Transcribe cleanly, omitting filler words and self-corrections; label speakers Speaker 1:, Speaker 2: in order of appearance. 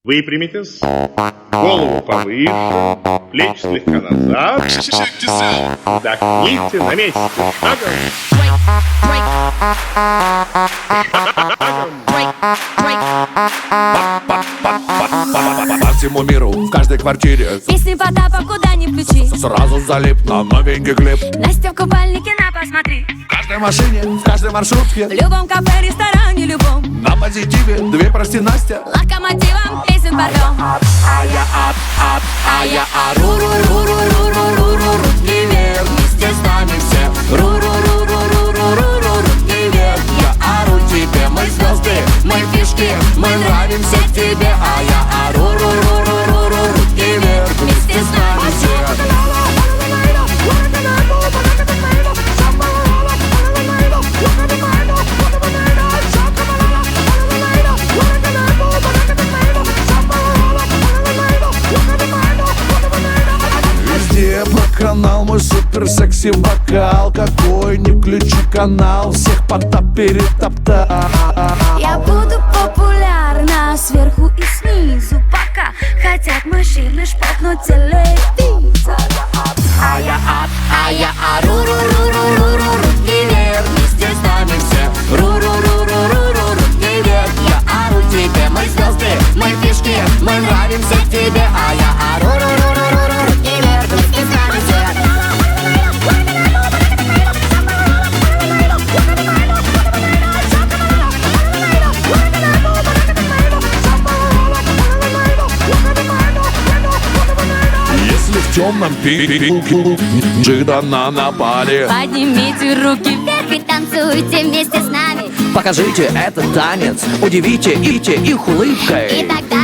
Speaker 1: Выпрямитесь, голову повыше, плечи слегка назад. Вдохните на месте. Шагом.
Speaker 2: По всему миру, в каждой квартире
Speaker 3: Песни Потапа куда ни включи,
Speaker 2: сразу залип на новенький клип.
Speaker 3: Настя в купальнике, на, посмотри.
Speaker 2: В каждой машине, в каждой маршрутке,
Speaker 3: В любом кафе, ресторане, любом
Speaker 2: на позитиве, две прости, Настя.
Speaker 3: локомотивом песен порвем.
Speaker 2: А я ру-ру-ру-ру-ру-ру-ру-ру, руки вверх, вместе с нами все. Ру-ру-ру-ру-ру-ру-ру, руки вверх. Я ору тебе, мы звезды, мы фишки, мы нравимся тебе. А я ору, ру-ру-ру-ру-ру, руки вверх, вместе с нами все. Везде по канал мой супер секси вокал. Какой не включи канал, всех Потап перетоптал.
Speaker 3: Я буду популярна сверху и снизу, пока хотят мужчины шпакнуть телевизор.
Speaker 2: А я ру-ру-ру-ру-ру-ру, руки вверх, вместе с нами все. Ру-ру-ру-ру-ру-ру, руки вверх. Я ору тебе, мы звезды, мы фишки, мы нравимся тебе. А я ору, ру-ру-ру-ру-ру, руки вверх, вместе с нами все. Если в темном переулке неожиданно напали,
Speaker 3: Поднимите руки вверх и танцуйте вместе с нами.
Speaker 4: Покажите этот танец, удивите их улыбкой.
Speaker 3: И тогда